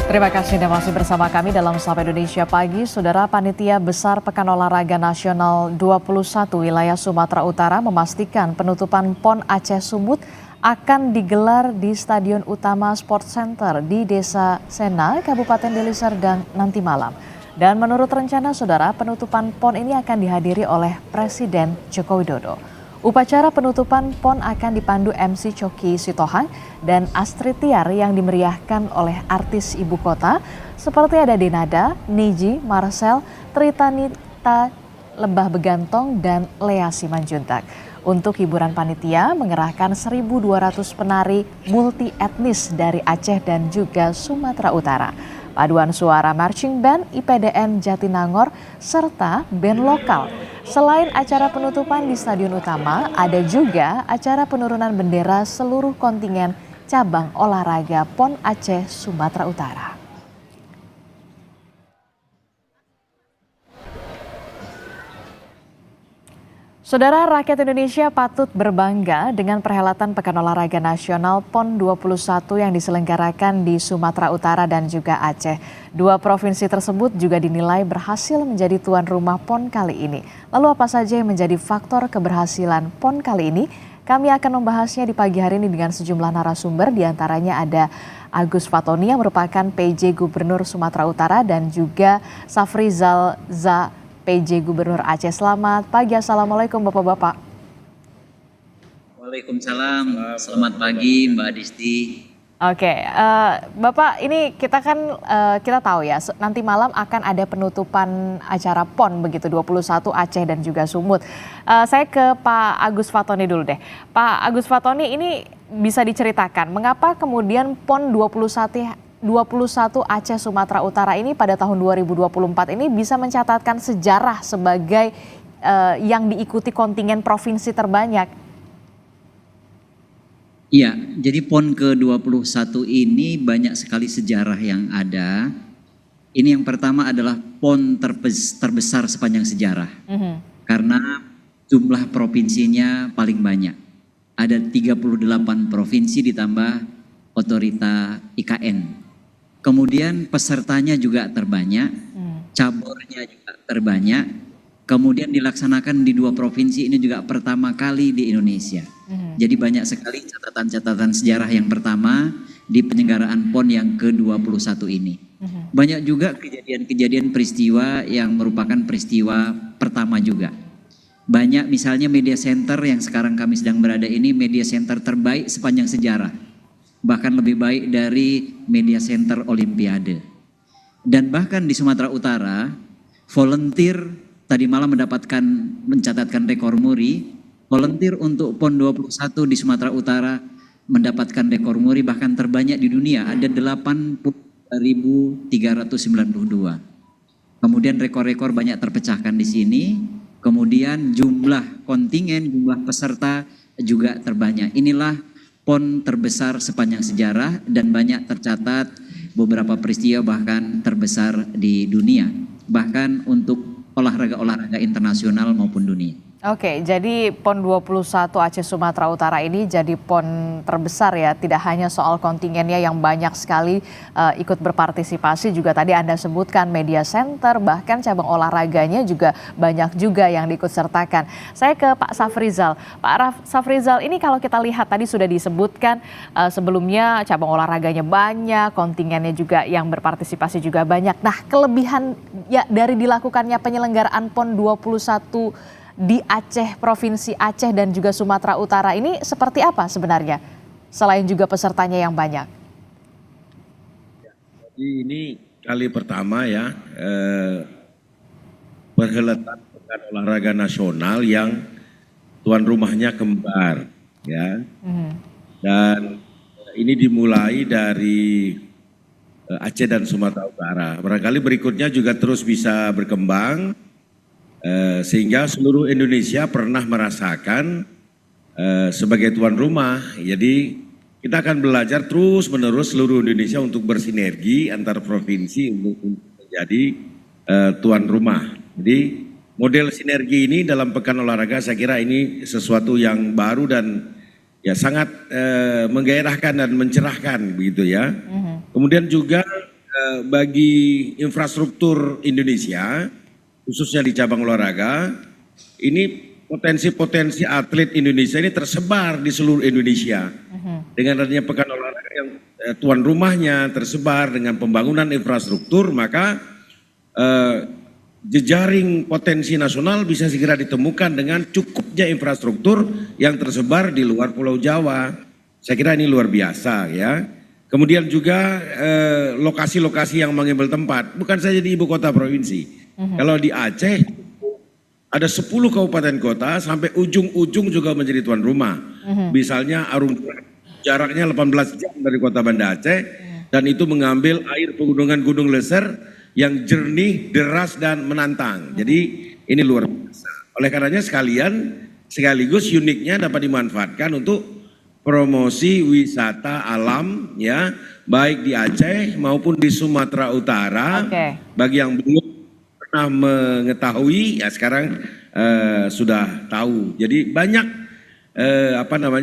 Terima kasih Anda masih bersama kami dalam Sapa Indonesia Pagi. Saudara, Panitia Besar Pekan Olahraga Nasional 21 wilayah Sumatera Utara memastikan penutupan PON Aceh Sumut akan digelar di Stadion Utama Sport Center di Desa Sena, Kabupaten Deli Serdang nanti malam. Dan menurut rencana saudara, penutupan PON ini akan dihadiri oleh Presiden Joko Widodo. Upacara penutupan PON akan dipandu MC Coki Sitohang dan Astrid Tiar yang dimeriahkan oleh artis ibu kota seperti ada Denada, Niji, Marcel, Tritanita, Lebah Begantong, dan Lea Simanjuntak. Untuk hiburan panitia mengerahkan 1.200 penari multi etnis dari Aceh dan juga Sumatera Utara. Paduan suara marching band IPDN Jatinangor serta band lokal. Selain acara penutupan di Stadion Utama, ada juga acara penurunan bendera seluruh kontingen cabang olahraga PON Aceh Sumatera Utara. Saudara, rakyat Indonesia patut berbangga dengan perhelatan Pekan Olahraga Nasional PON 21 yang diselenggarakan di Sumatera Utara dan juga Aceh. Dua provinsi tersebut juga dinilai berhasil menjadi tuan rumah PON kali ini. Lalu apa saja yang menjadi faktor keberhasilan PON kali ini? Kami akan membahasnya di pagi hari ini dengan sejumlah narasumber, diantaranya ada Agus Fatoni yang merupakan PJ Gubernur Sumatera Utara dan juga Safrizal PJ Gubernur Aceh. Selamat pagi, Assalamualaikum Bapak-Bapak. Waalaikumsalam, selamat pagi Mbak Disti. Oke, Bapak, ini kita tahu ya, nanti malam akan ada penutupan acara PON begitu, 21 Aceh dan juga Sumut. Saya ke Pak Agus Fatoni dulu deh. Pak Agus Fatoni, ini bisa diceritakan mengapa kemudian PON 21 Aceh Sumatera Utara ini pada tahun 2024 ini bisa mencatatkan sejarah sebagai yang diikuti kontingen provinsi terbanyak. Iya, jadi PON ke-21 ini banyak sekali sejarah yang ada. Ini yang pertama adalah PON terbesar sepanjang sejarah. Karena jumlah provinsinya paling banyak. Ada 38 provinsi ditambah otorita IKN. Kemudian pesertanya juga terbanyak, cabornya juga terbanyak, kemudian dilaksanakan di dua provinsi ini juga pertama kali di Indonesia. Jadi banyak sekali catatan-catatan sejarah yang pertama di penyelenggaraan PON yang ke-21 ini. Banyak juga kejadian-kejadian peristiwa yang merupakan peristiwa pertama juga. Banyak misalnya media center yang sekarang kami sedang berada ini media center terbaik sepanjang sejarah. Bahkan lebih baik dari media center Olimpiade. Dan bahkan di Sumatera Utara, volunteer tadi malam mencatatkan rekor muri, volunteer untuk PON 21 di Sumatera Utara mendapatkan rekor muri bahkan terbanyak di dunia, ada 80.392. Kemudian rekor-rekor banyak terpecahkan di sini, kemudian jumlah kontingen, jumlah peserta juga terbanyak. Inilah PON terbesar sepanjang sejarah dan banyak tercatat beberapa peristiwa bahkan terbesar di dunia. Bahkan untuk olahraga-olahraga internasional maupun dunia. Oke, jadi PON 21 Aceh Sumatera Utara ini jadi PON terbesar ya, tidak hanya soal kontingennya yang banyak sekali ikut berpartisipasi, juga tadi Anda sebutkan media center, bahkan cabang olahraganya juga banyak juga yang diikut sertakan. Saya ke Pak Safrizal. Pak Safrizal, ini kalau kita lihat tadi sudah disebutkan sebelumnya cabang olahraganya banyak, kontingennya juga yang berpartisipasi juga banyak. Nah, kelebihan ya dari dilakukannya penyelenggaraan PON 21 di Aceh, Provinsi Aceh dan juga Sumatera Utara ini seperti apa sebenarnya? Selain juga pesertanya yang banyak. Jadi ini kali pertama ya perhelatan Pekan Olahraga Nasional yang tuan rumahnya kembar ya. Dan ini dimulai dari Aceh dan Sumatera Utara. Barangkali berikutnya juga terus bisa berkembang. Sehingga seluruh Indonesia pernah merasakan sebagai tuan rumah. Jadi kita akan belajar terus menerus seluruh Indonesia untuk bersinergi antar provinsi untuk menjadi tuan rumah. Jadi model sinergi ini dalam Pekan Olahraga saya kira ini sesuatu yang baru dan ya sangat menggairahkan dan mencerahkan begitu ya. Kemudian juga bagi infrastruktur Indonesia, khususnya di cabang olahraga, ini potensi-potensi atlet Indonesia ini tersebar di seluruh Indonesia. Dengan adanya pekan olahraga yang tuan rumahnya tersebar dengan pembangunan infrastruktur, maka jejaring potensi nasional bisa segera ditemukan dengan cukupnya infrastruktur yang tersebar di luar Pulau Jawa. Saya kira ini luar biasa ya. Kemudian juga lokasi-lokasi yang mengambil tempat, bukan saja di ibu kota provinsi. Kalau di Aceh ada 10 kabupaten kota sampai ujung-ujung juga menjadi tuan rumah. Misalnya Arung jaraknya 18 jam dari kota Banda Aceh dan itu mengambil air pegunungan Gunung Leser yang jernih, deras dan menantang. Jadi ini luar biasa. Oleh karenanya sekaligus uniknya dapat dimanfaatkan untuk promosi wisata alam ya, baik di Aceh maupun di Sumatera Utara. Bagi yang belum pernah mengetahui ya sekarang sudah tahu. Jadi banyak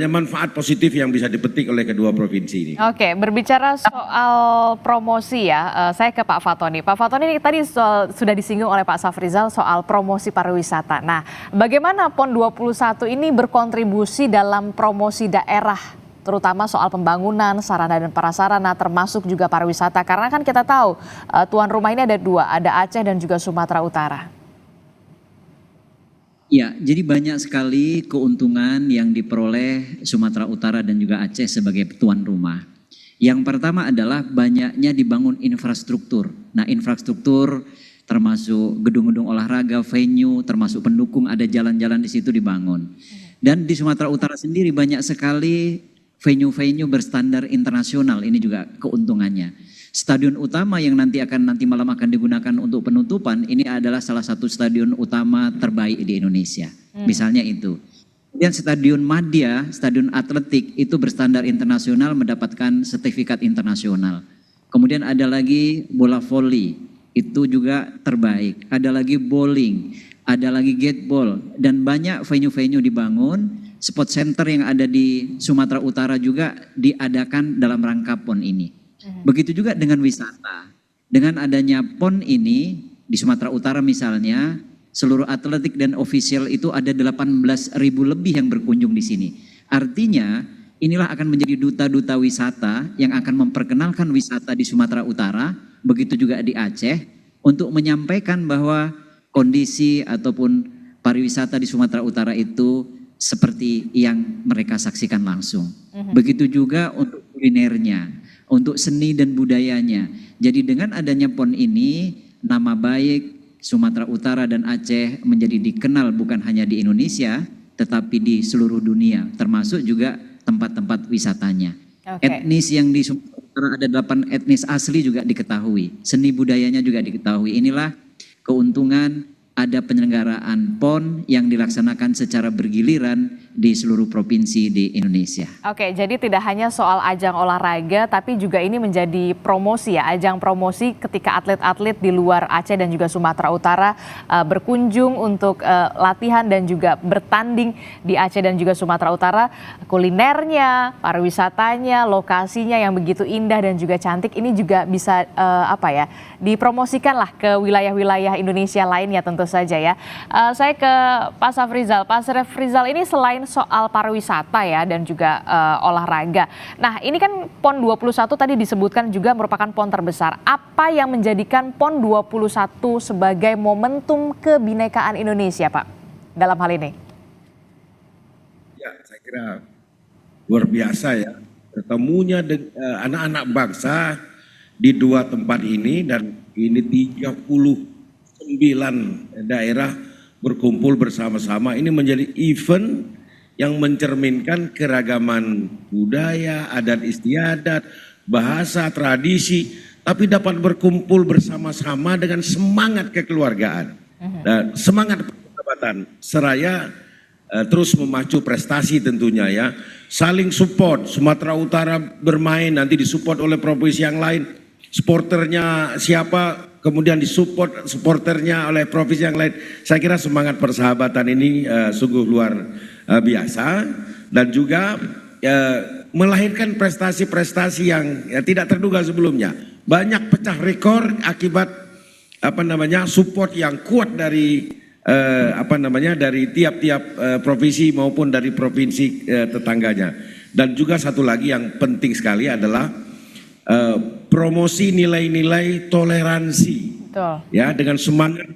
manfaat positif yang bisa dipetik oleh kedua provinsi ini. Oke, berbicara soal promosi ya, saya ke Pak Fatoni. Pak Fatoni ini tadi sudah disinggung oleh Pak Safrizal soal promosi pariwisata. Nah, bagaimana PON 21 ini berkontribusi dalam promosi daerah, terutama soal pembangunan, sarana dan prasarana, termasuk juga pariwisata. Karena kan kita tahu tuan rumah ini ada 2, ada Aceh dan juga Sumatera Utara. Ya, jadi banyak sekali keuntungan yang diperoleh Sumatera Utara dan juga Aceh sebagai tuan rumah. Yang pertama adalah banyaknya dibangun infrastruktur. Nah, infrastruktur termasuk gedung-gedung olahraga, venue, termasuk pendukung, ada jalan-jalan di situ dibangun. Dan di Sumatera Utara sendiri banyak sekali venue-venue berstandar internasional, ini juga keuntungannya. Stadion utama yang nanti malam akan digunakan untuk penutupan ini adalah salah satu stadion utama terbaik di Indonesia. Misalnya itu. Kemudian Stadion Madia, stadion atletik itu berstandar internasional mendapatkan sertifikat internasional. Kemudian ada lagi bola voli, itu juga terbaik. Ada lagi bowling, ada lagi gateball dan banyak venue-venue dibangun. Sport center yang ada di Sumatera Utara juga diadakan dalam rangka PON ini. Begitu juga dengan wisata. Dengan adanya PON ini di Sumatera Utara misalnya, seluruh atletik dan ofisial itu ada 18.000 lebih yang berkunjung di sini. Artinya inilah akan menjadi duta-duta wisata yang akan memperkenalkan wisata di Sumatera Utara, begitu juga di Aceh, untuk menyampaikan bahwa kondisi ataupun pariwisata di Sumatera Utara itu seperti yang mereka saksikan langsung. Begitu juga untuk kulinernya, untuk seni dan budayanya. Jadi dengan adanya PON ini, nama baik Sumatera Utara dan Aceh menjadi dikenal bukan hanya di Indonesia, tetapi di seluruh dunia, termasuk juga tempat-tempat wisatanya. Etnis yang di Sumatera Utara ada 8 etnis asli juga diketahui, seni budayanya juga diketahui. Inilah keuntungan ada penyelenggaraan PON yang dilaksanakan secara bergiliran di seluruh provinsi di Indonesia. Oke, jadi tidak hanya soal ajang olahraga, tapi juga ini menjadi promosi ya, ajang promosi ketika atlet-atlet di luar Aceh dan juga Sumatera Utara berkunjung untuk latihan dan juga bertanding di Aceh dan juga Sumatera Utara. Kulinernya, pariwisatanya, lokasinya yang begitu indah dan juga cantik, ini juga bisa dipromosikan lah ke wilayah-wilayah Indonesia lainnya tentu saja ya. Saya ke Pak Safrizal. Pak Safrizal, ini selain soal pariwisata ya dan juga olahraga. Nah, ini kan PON 21 tadi disebutkan juga merupakan PON terbesar. Apa yang menjadikan PON 21 sebagai momentum kebinekaan Indonesia, Pak, dalam hal ini? Ya, saya kira luar biasa ya. Ketemunya anak-anak bangsa di 2 tempat ini, dan ini 39 daerah berkumpul bersama-sama. Ini menjadi event yang mencerminkan keragaman budaya, adat istiadat, bahasa, tradisi, tapi dapat berkumpul bersama-sama dengan semangat kekeluargaan dan semangat persahabatan, seraya terus memacu prestasi tentunya ya. Saling support, Sumatera Utara bermain nanti disupport oleh provinsi yang lain. Supporternya siapa, kemudian disupport supporternya oleh provinsi yang lain. Saya kira semangat persahabatan ini sungguh luar biasa, dan juga melahirkan prestasi-prestasi yang tidak terduga sebelumnya. banyak pecah rekor akibat support yang kuat dari dari tiap-tiap provinsi maupun dari provinsi tetangganya. Dan juga satu lagi yang penting sekali adalah promosi nilai-nilai toleransi. Betul. Ya, dengan semangat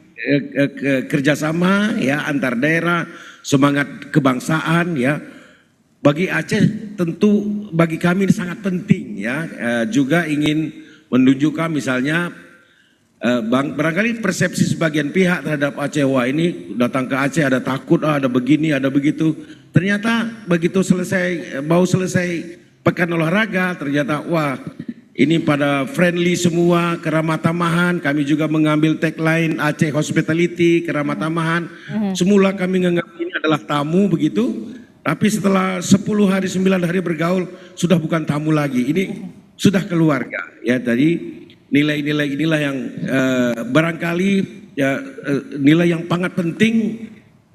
kerjasama ya antar daerah, semangat kebangsaan ya. Bagi Aceh tentu bagi kami ini sangat penting ya. Juga ingin menunjukkan misalnya barangkali persepsi sebagian pihak terhadap Aceh, wah ini datang ke Aceh ada takut, ada begini, ada begitu. Ternyata begitu selesai pekan olahraga, ternyata wah ini pada friendly semua, keramah tamahan. Kami juga mengambil tagline Aceh Hospitality, keramah tamahan. Semula kami menganggap ini adalah tamu begitu, tapi setelah 10 hari, 9 hari bergaul, sudah bukan tamu lagi. Ini sudah keluarga. Ya, tadi nilai-nilai inilah yang barangkali ya, nilai yang sangat penting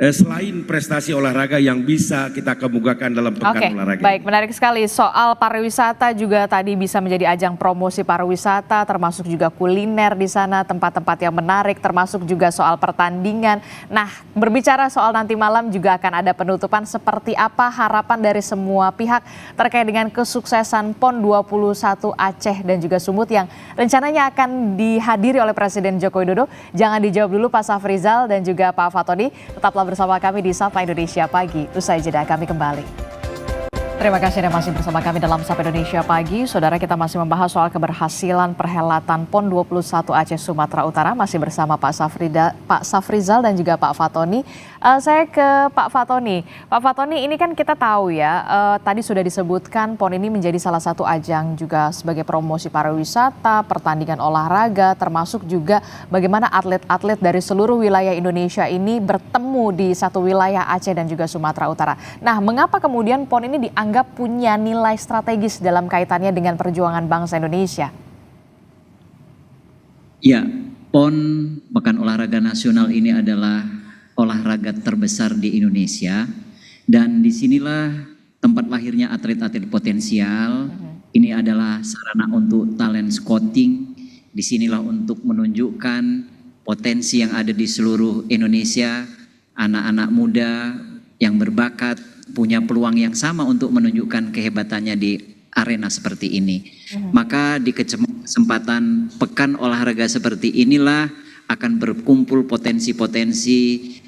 selain prestasi olahraga yang bisa kita kemukakan dalam pekan olahraga. Baik, menarik sekali. Soal pariwisata juga tadi bisa menjadi ajang promosi pariwisata, termasuk juga kuliner di sana, tempat-tempat yang menarik, termasuk juga soal pertandingan. Nah, berbicara soal nanti malam juga akan ada penutupan. Seperti apa harapan dari semua pihak terkait dengan kesuksesan PON 21 Aceh dan juga Sumut yang rencananya akan dihadiri oleh Presiden Joko Widodo? Jangan dijawab dulu Pak Safrizal dan juga Pak Fatoni. Tetaplah bersama kami di Sapa Indonesia Pagi. Usai jeda kami kembali. Terima kasih Anda masih bersama kami dalam Sapa Indonesia Pagi. Saudara, kita masih membahas soal keberhasilan perhelatan PON 21 Aceh Sumatera Utara. Masih bersama Pak Safrizal dan juga Pak Fatoni. Saya ke Pak Fatoni. Pak Fatoni, ini kan kita tahu ya, tadi sudah disebutkan PON ini menjadi salah satu ajang juga sebagai promosi pariwisata, pertandingan olahraga, termasuk juga bagaimana atlet-atlet dari seluruh wilayah Indonesia ini bertemu di satu wilayah Aceh dan juga Sumatera Utara. Nah, mengapa kemudian PON ini dianggap punya nilai strategis dalam kaitannya dengan perjuangan bangsa Indonesia? Ya, PON Pekan Olahraga Nasional ini adalah olahraga terbesar di Indonesia, dan disinilah tempat lahirnya atlet-atlet potensial. Ini adalah sarana untuk talent scouting. Disinilah untuk menunjukkan potensi yang ada di seluruh Indonesia. Anak-anak muda yang berbakat punya peluang yang sama untuk menunjukkan kehebatannya di arena seperti ini. Maka di kesempatan pekan olahraga seperti inilah akan berkumpul potensi-potensi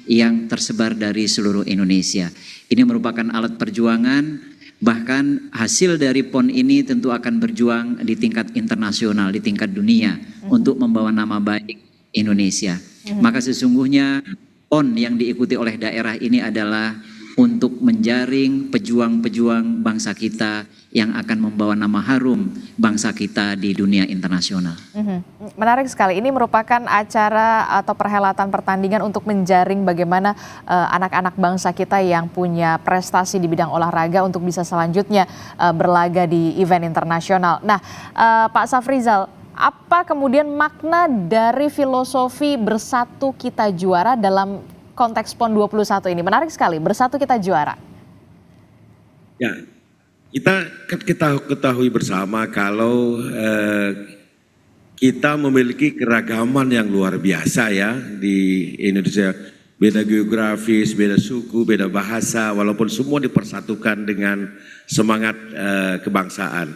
yang tersebar dari seluruh Indonesia. Ini merupakan alat perjuangan, bahkan hasil dari PON ini tentu akan berjuang di tingkat internasional, di tingkat dunia untuk membawa nama baik Indonesia. Maka sesungguhnya PON yang diikuti oleh daerah ini adalah untuk menjaring pejuang-pejuang bangsa kita yang akan membawa nama harum bangsa kita di dunia internasional. Menarik sekali. Ini merupakan acara atau perhelatan pertandingan untuk menjaring bagaimana anak-anak bangsa kita yang punya prestasi di bidang olahraga untuk bisa selanjutnya berlaga di event internasional. Nah, Pak Safrizal, apa kemudian makna dari filosofi bersatu kita juara dalam konteks PON 21 ini? Menarik sekali, bersatu kita juara. Ya, kita ketahui bersama kalau kita memiliki keragaman yang luar biasa ya di Indonesia. Beda geografis, beda suku, beda bahasa, walaupun semua dipersatukan dengan semangat kebangsaan.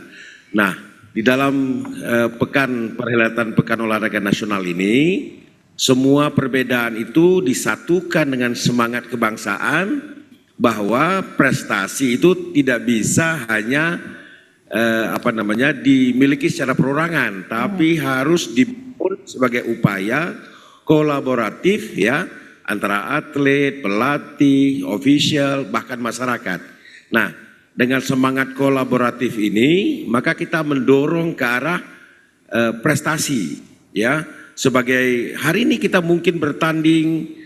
Nah, di dalam perhelatan Pekan Olahraga Nasional ini, semua perbedaan itu disatukan dengan semangat kebangsaan, bahwa prestasi itu tidak bisa hanya dimiliki secara perorangan, tapi harus dibangun sebagai upaya kolaboratif ya antara atlet, pelatih, official, bahkan masyarakat. Nah, dengan semangat kolaboratif ini, maka kita mendorong ke arah prestasi ya. Sebagai hari ini kita mungkin bertanding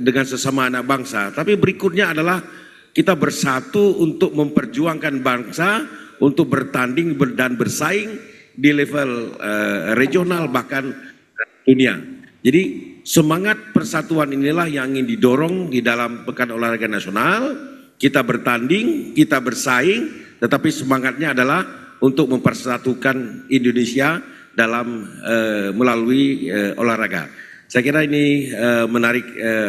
dengan sesama anak bangsa, tapi berikutnya adalah kita bersatu untuk memperjuangkan bangsa, untuk bertanding dan bersaing di level regional bahkan dunia. Jadi semangat persatuan inilah yang ingin didorong di dalam Pekan Olahraga Nasional. Kita bertanding, kita bersaing, tetapi semangatnya adalah untuk mempersatukan Indonesia dalam melalui olahraga. Saya kira ini menarik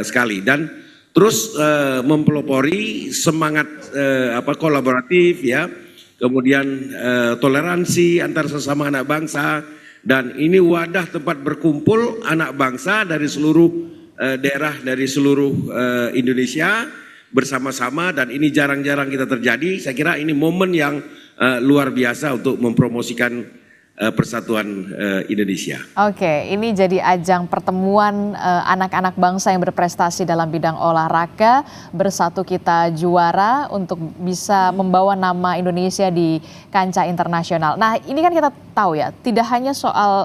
sekali dan terus mempelopori semangat kolaboratif ya, kemudian toleransi antar sesama anak bangsa, dan ini wadah tempat berkumpul anak bangsa dari seluruh daerah, dari seluruh Indonesia bersama-sama, dan ini jarang-jarang kita terjadi. Saya kira ini momen yang luar biasa untuk mempromosikan persatuan Indonesia. Oke, ini jadi ajang pertemuan anak-anak bangsa yang berprestasi dalam bidang olahraga. Bersatu kita juara untuk bisa membawa nama Indonesia di kancah internasional. Nah, ini kan kita tahu ya, tidak hanya soal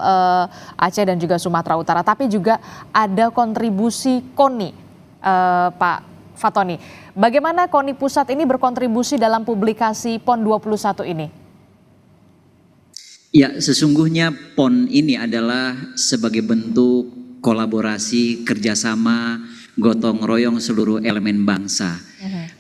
Aceh dan juga Sumatera Utara, tapi juga ada kontribusi KONI, Pak Fatoni. Bagaimana KONI Pusat ini berkontribusi dalam publikasi PON 21 ini? Ya, sesungguhnya PON ini adalah sebagai bentuk kolaborasi, kerjasama, gotong royong seluruh elemen bangsa.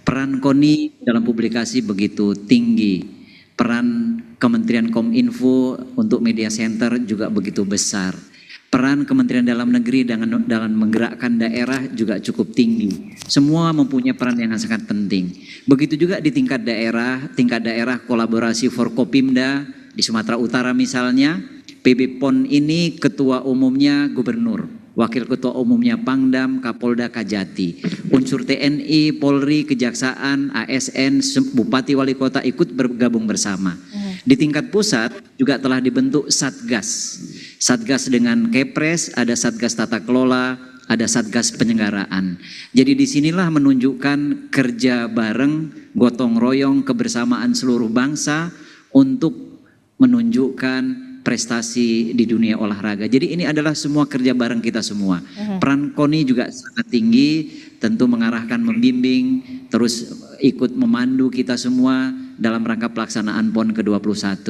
Peran KONI dalam publikasi begitu tinggi. Peran Kementerian Kominfo untuk Media Center juga begitu besar. Peran Kementerian Dalam Negeri dalam menggerakkan daerah juga cukup tinggi. Semua mempunyai peran yang sangat penting. Begitu juga di tingkat daerah kolaborasi Forkopimda, di Sumatera Utara misalnya, PB PON ini ketua umumnya gubernur, wakil ketua umumnya Pangdam, Kapolda, Kajati, unsur TNI, Polri, Kejaksaan, ASN, Bupati, Wali Kota ikut bergabung bersama. Di tingkat pusat juga telah dibentuk Satgas. Satgas dengan Kepres, ada Satgas Tata Kelola, ada Satgas Penyelenggaraan. Jadi disinilah menunjukkan kerja bareng, gotong royong, kebersamaan seluruh bangsa untuk menunjukkan prestasi di dunia olahraga. Jadi ini adalah semua kerja bareng kita semua. Peran KONI juga sangat tinggi, tentu mengarahkan, membimbing, terus ikut memandu kita semua dalam rangka pelaksanaan PON ke-21.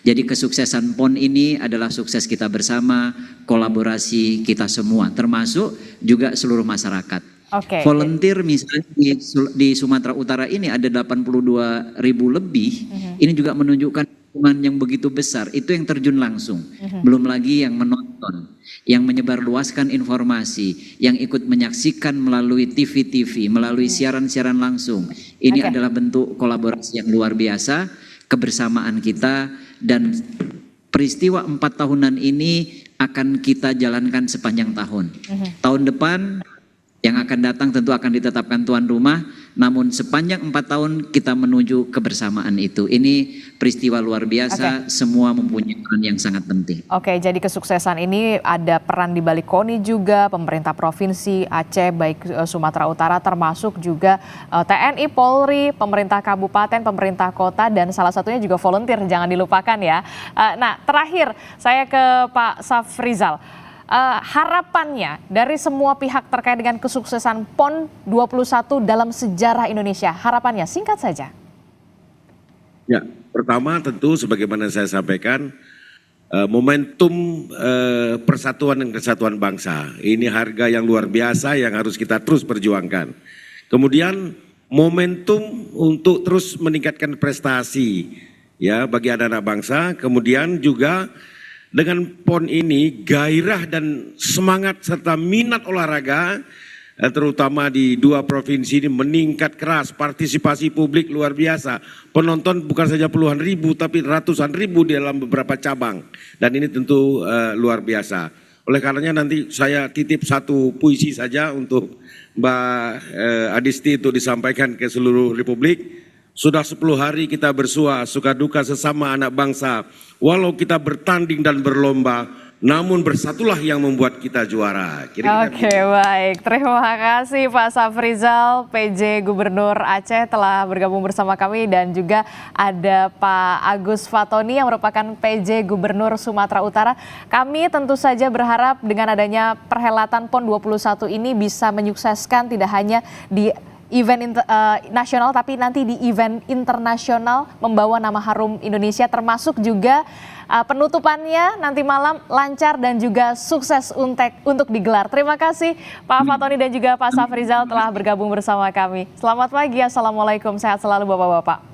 Jadi kesuksesan PON ini adalah sukses kita bersama, kolaborasi kita semua, termasuk juga seluruh masyarakat. Volunteer misalnya di Sumatera Utara ini ada 82.000 lebih, ini juga menunjukkan dukungan yang begitu besar, itu yang terjun langsung. Belum lagi yang menonton, yang menyebarluaskan informasi, yang ikut menyaksikan melalui TV-TV, melalui siaran-siaran langsung. Ini adalah bentuk kolaborasi yang luar biasa, kebersamaan kita, dan peristiwa 4 tahunan ini akan kita jalankan sepanjang tahun. Tahun depan yang akan datang tentu akan ditetapkan tuan rumah, namun sepanjang 4 tahun kita menuju kebersamaan itu. Ini peristiwa luar biasa, semua mempunyai peran yang sangat penting. Oke, jadi kesuksesan ini ada peran di balik KONI juga, pemerintah provinsi Aceh, baik Sumatera Utara, termasuk juga TNI, Polri, pemerintah kabupaten, pemerintah kota, dan salah satunya juga volunteer, jangan dilupakan ya. Nah, terakhir saya ke Pak Safrizal. Harapannya dari semua pihak terkait dengan kesuksesan PON 21 dalam sejarah Indonesia, harapannya singkat saja. Ya, pertama tentu sebagaimana saya sampaikan, momentum persatuan dan kesatuan bangsa. Ini harga yang luar biasa yang harus kita terus perjuangkan. Kemudian momentum untuk terus meningkatkan prestasi ya bagi anak-anak bangsa. Kemudian juga dengan PON ini gairah dan semangat serta minat olahraga terutama di 2 provinsi ini meningkat keras, partisipasi publik luar biasa. Penonton bukan saja puluhan ribu tapi ratusan ribu di dalam beberapa cabang, dan ini tentu luar biasa. Oleh karenanya nanti saya titip satu puisi saja untuk Mbak Adisti untuk disampaikan ke seluruh Republik. Sudah 10 hari kita bersua, suka duka sesama anak bangsa. Walau kita bertanding dan berlomba, namun bersatulah yang membuat kita juara. Oke, baik. Terima kasih Pak Safrizal, PJ Gubernur Aceh telah bergabung bersama kami, dan juga ada Pak Agus Fatoni yang merupakan PJ Gubernur Sumatera Utara. Kami tentu saja berharap dengan adanya perhelatan PON 21 ini bisa menyukseskan tidak hanya di event nasional, tapi nanti di event internasional membawa nama harum Indonesia, termasuk juga penutupannya nanti malam lancar dan juga sukses untuk digelar. Terima kasih Pak Fatoni dan juga Pak Safrizal telah bergabung bersama kami. Selamat pagi, Assalamualaikum, sehat selalu Bapak-Bapak.